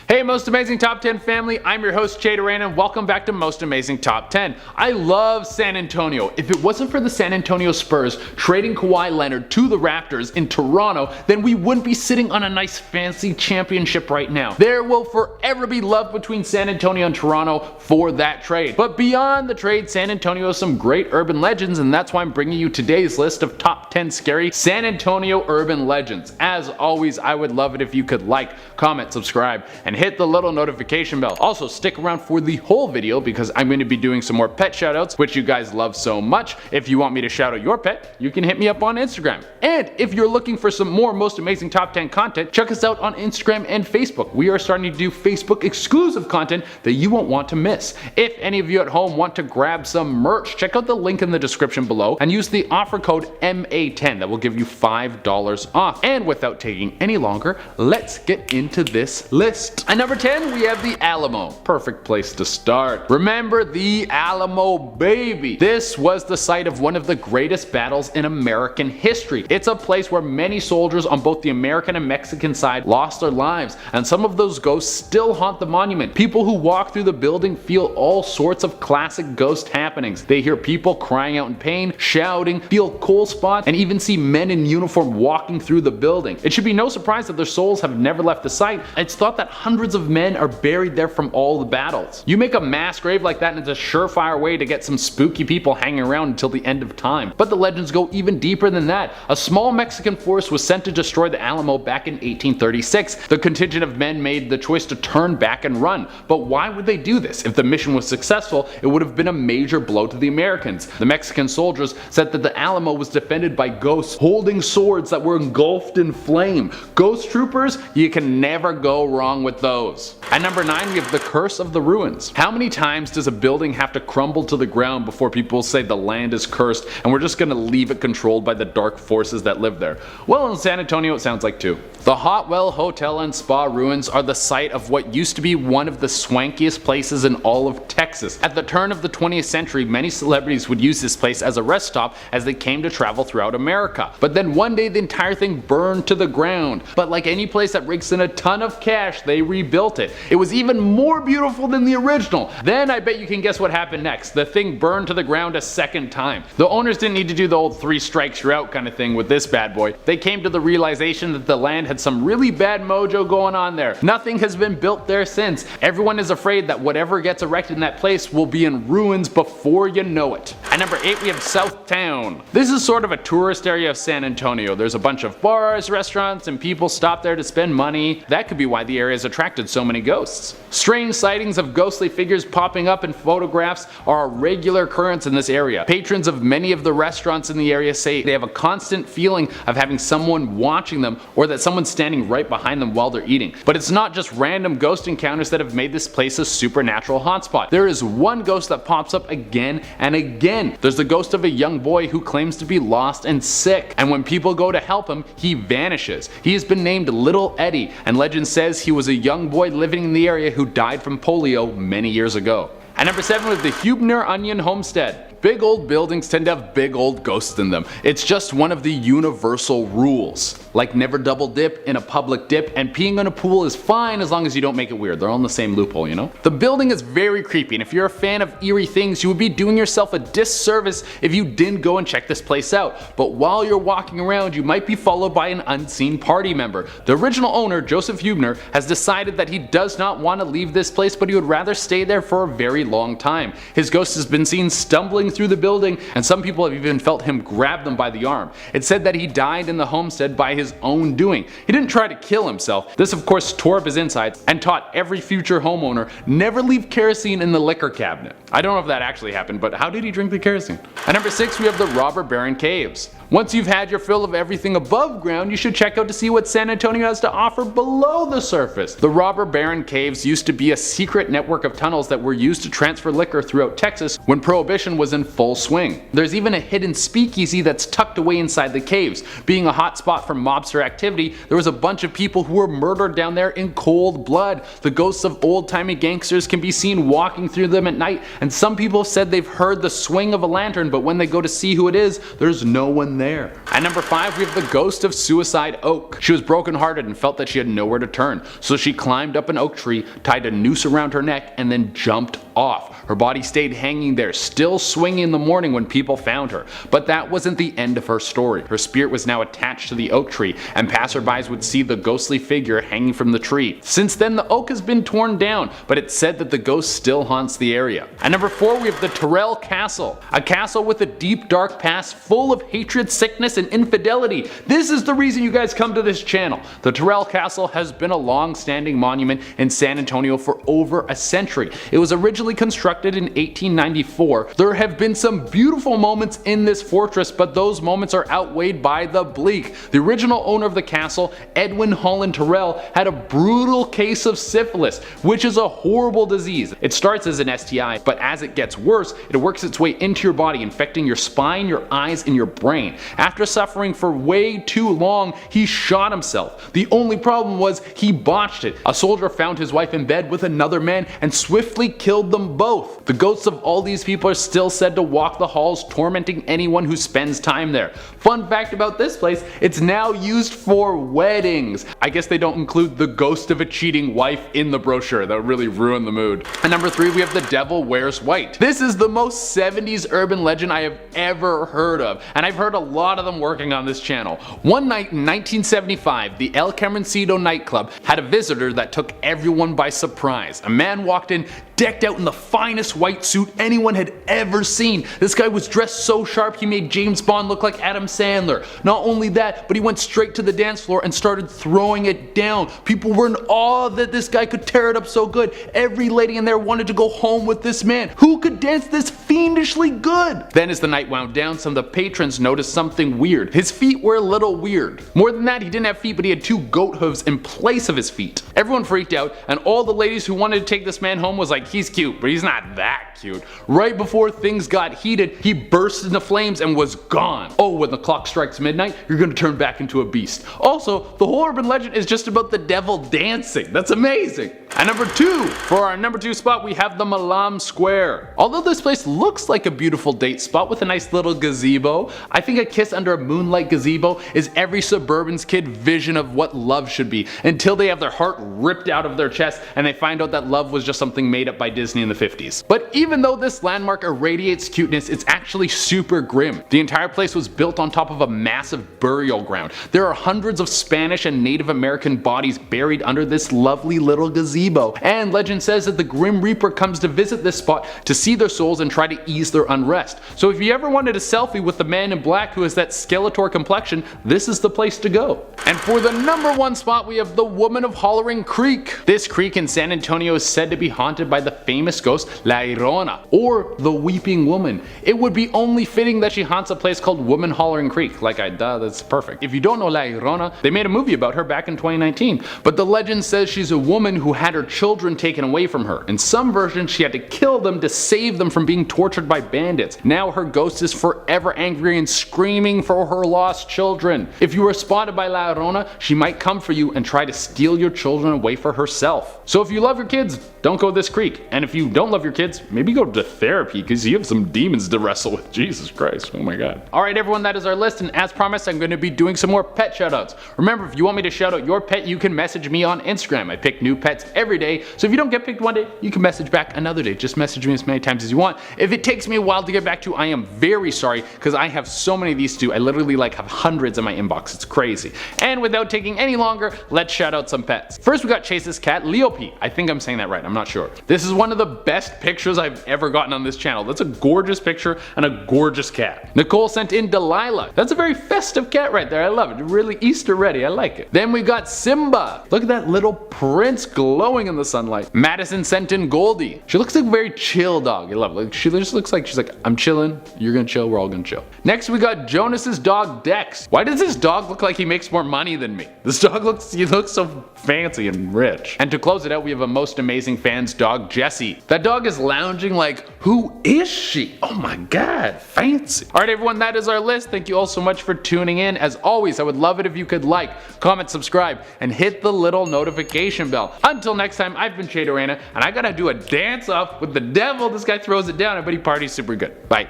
Hey Most Amazing Top 10 family, I'm your host Jay Duran and welcome back to Most Amazing Top 10. I love San Antonio. If it wasn't for the San Antonio Spurs trading Kawhi Leonard to the Raptors in Toronto, then we wouldn't be sitting on a nice fancy championship right now. There will forever be love between San Antonio and Toronto for that trade. But beyond the trade, San Antonio has some great urban legends, and that's why I'm bringing you today's list of top 10 scary San Antonio urban legends. As always, I would love it if you could like, comment, subscribe, and hit the little notification bell. Also, stick around for the whole video because I'm going to be doing some more pet shoutouts, which you guys love so much. If you want me to shout out your pet, you can hit me up on Instagram. And if you're looking for some more Most Amazing Top 10 content, check us out on Instagram and Facebook. We are starting to do Facebook exclusive content that you won't want to miss. If any of you at home want to grab some merch, check out the link in the description below and use the offer code MA10 that will give you $5 off. And without taking any longer, let's get into this list. At number 10, we have the Alamo. Perfect place to start. Remember the Alamo, baby. This was the site of one of the greatest battles in American history. It's a place where many soldiers on both the American and Mexican side lost their lives, and some of those ghosts still haunt the monument. People who walk through the building feel all sorts of classic ghost happenings. They hear people crying out in pain, shouting, feel cold spots, and even see men in uniform walking through the building. It should be no surprise that their souls have never left the site. It's thought that hundreds of men are buried there from all the battles. You make a mass grave like that and it's a surefire way to get some spooky people hanging around until the end of time. But the legends go even deeper than that. A small Mexican force was sent to destroy the Alamo back in 1836. The contingent of men made the choice to turn back and run. But why would they do this? If the mission was successful, it would have been a major blow to the Americans. The Mexican soldiers said that the Alamo was defended by ghosts holding swords that were engulfed in flame. Ghost troopers, you can never go wrong with those. At number 9, we have the Curse of the Ruins. How many times does a building have to crumble to the ground before people say the land is cursed and we're just gonna leave it controlled by the dark forces that live there? Well, in San Antonio it sounds like 2. The Hotwell Hotel and Spa ruins are the site of what used to be one of the swankiest places in all of Texas. At the turn of the 20th century, many celebrities would use this place as a rest stop as they came to travel throughout America. But then one day the entire thing burned to the ground. But like any place that rakes in a ton of cash, they rebuilt it. It was even more beautiful than the original. Then I bet you can guess what happened next. The thing burned to the ground a second time. The owners didn't need to do the old 3 strikes you're out kind of thing with this bad boy. They came to the realization that the land had some really bad mojo going on there. Nothing has been built there since. Everyone is afraid that whatever gets erected in that place will be in ruins before you know it. At number 8, we have Southtown. This is sort of a tourist area of San Antonio. There's a bunch of bars, restaurants, and people stop there to spend money. That could be why the area has attracted so many ghosts. Strange sightings of ghostly figures popping up in photographs are a regular occurrence in this area. Patrons of many of the restaurants in the area say they have a constant feeling of having someone watching them or that someone's standing right behind them while they're eating. But it's not just random ghost encounters that have made this place a supernatural hotspot. There is one ghost that pops up again and again. There's the ghost of a young boy who claims to be lost and sick, and when people go to help him, he vanishes. He has been named Little Eddie, and legend says he was a young boy living in the area who died from polio many years ago. At number 7 was the Hubner Homestead. Big old buildings tend to have big old ghosts in them. It's just one of the universal rules. Like never double dip in a public dip, and peeing in a pool is fine as long as you don't make it weird. They're all in the same loophole, you know? The building is very creepy, and if you're a fan of eerie things, you would be doing yourself a disservice if you didn't go and check this place out. But while you're walking around, you might be followed by an unseen party member. The original owner, Joseph Hubner, has decided that he does not want to leave this place, but he would rather stay there for a very long time. His ghost has been seen stumbling through the building, and some people have even felt him grab them by the arm. It's said that he died in the homestead by his own doing. He didn't try to kill himself. This of course tore up his insides and taught every future homeowner never leave kerosene in the liquor cabinet. I don't know if that actually happened, but how did he drink the kerosene? At number 6, we have the Robber Baron Caves. Once you've had your fill of everything above ground, you should check out to see what San Antonio has to offer below the surface. The Robber Baron Caves used to be a secret network of tunnels that were used to transfer liquor throughout Texas when Prohibition was in full swing. There's even a hidden speakeasy that's tucked away inside the caves. Being a hot spot for mobster activity, there was a bunch of people who were murdered down there in cold blood. The ghosts of old-timey gangsters can be seen walking through them at night, and some people said they've heard the swing of a lantern, but when they go to see who it is, there's no one nothing there. At number 5, we have the ghost of Suicide Oak. She was brokenhearted and felt that she had nowhere to turn, so she climbed up an oak tree, tied a noose around her neck, and then jumped off. Her body stayed hanging there, still swinging in the morning when people found her. But that wasn't the end of her story. Her spirit was now attached to the oak tree, and passerbys would see the ghostly figure hanging from the tree. Since then, the oak has been torn down, but it's said that the ghost still haunts the area. At number 4, we have the Tyrell Castle. A castle with a deep, dark past full of hatred, sickness, and infidelity. This is the reason you guys come to this channel. The Tyrell Castle has been a long-standing monument in San Antonio for over a century. It was originally constructed in 1894. There have been some beautiful moments in this fortress, but those moments are outweighed by the bleak. The original owner of the castle, Edwin Holland Tyrell, had a brutal case of syphilis, which is a horrible disease. It starts as an STI, but as it gets worse, it works its way into your body, infecting your spine, your eyes, and your brain. After suffering for way too long, he shot himself. The only problem was he botched it. A soldier found his wife in bed with another man and swiftly killed them both. The ghosts of all these people are still said to walk the halls, tormenting anyone who spends time there. Fun fact about this place, it's now used for weddings. I guess they don't include the ghost of a cheating wife in the brochure. That would really ruin the mood. At number 3, we have the Devil Wears White. This is the most 70s urban legend I have ever heard of, and I've heard a lot of them working on this channel. One night in 1975, the El Camoncito nightclub had a visitor that took everyone by surprise. A man walked in decked out in the finest white suit anyone had ever seen. This guy was dressed so sharp he made James Bond look like Adam Sandler. Not only that, but he went straight to the dance floor and started throwing it down. People were in awe that this guy could tear it up so good. Every lady in there wanted to go home with this man. Who could dance this fiendishly good? Then as the night wound down, some of the patrons noticed something weird. His feet were a little weird. More than that, he didn't have feet, but he had 2 goat hooves in place of his feet. Everyone freaked out, and all the ladies who wanted to take this man home was like, he's cute, but he's not that cute. Right before things got heated, he burst into flames and was gone. Oh, when the clock strikes midnight, you're gonna turn back into a beast. Also, the whole urban legend is just about the devil dancing. That's amazing. At number 2, for our number 2 spot, we have the Malum Square. Although this place looks like a beautiful date spot with a nice little gazebo, I think a kiss under a moonlight gazebo is every suburban's kid vision of what love should be, until they have their heart ripped out of their chest and they find out that love was just something made up by Disney in the 50s. But even though this landmark irradiates cuteness, it's actually super grim. The entire place was built on top of a massive burial ground. There are hundreds of Spanish and Native American bodies buried under this lovely little gazebo, and legend says that the Grim Reaper comes to visit this spot to see their souls and try to ease their unrest. So if you ever wanted a selfie with the man in black who has that Skeletor complexion, this is the place to go. And for the number 1 spot, we have the Woman of Hollering Creek. This creek in San Antonio is said to be haunted by the famous ghost La Llorona, or the Weeping Woman. It would be only fitting that she haunts a place called Woman Hollering Creek. That's perfect. If you don't know La Llorona, they made a movie about her back in 2019. But the legend says she's a woman who had her children taken away from her. In some versions, she had to kill them to save them from being tortured by bandits. Now her ghost is forever angry and screaming for her lost children. If you were spotted by La Llorona, she might come for you and try to steal your children away for herself. So if you love your kids, don't go this creek. And if you don't love your kids, maybe go to therapy because you have some demons to wrestle with. Jesus Christ, oh my god. Alright everyone, that is our list, and as promised, I'm going to be doing some more pet shoutouts. Remember, if you want me to shout out your pet, you can message me on Instagram. I pick new pets every day, so if you don't get picked one day, you can message back another day. Just message me as many times as you want. If it takes me a while to get back to, I am very sorry, because I have so many of these to do. I literally have hundreds in my inbox. It's crazy. And without taking any longer, let's shout out some pets. First, we got Chase's cat, Leopi. I think I'm saying that right, I'm not sure. This is one of the best pictures I've ever gotten on this channel. That's a gorgeous picture and a gorgeous cat. Nicole sent in Delilah. That's a very festive cat right there. I love it. Really Easter ready. I like it. Then we got Simba. Look at that little prince glowing in the sunlight. Madison sent in Goldie. She looks like a very chill dog. I love it. She just looks like she's like, I'm chilling. You're gonna chill. We're all gonna chill. Next we got Jonas's dog Dex. Why does this dog look like he makes more money than me? This dog looks so fancy and rich. And to close it out, we have a most amazing fans dog, Jessie. That dog is lounging like, who is she? Oh my god, fancy. Alright everyone, that is our list. Thank you all so much for tuning in. As always, I would love it if you could like, comment, subscribe, and hit the little notification bell. Until next time, I've been Shade Arena, and I gotta do a dance off with the devil. This guy throws it down, but he parties super good. Bye.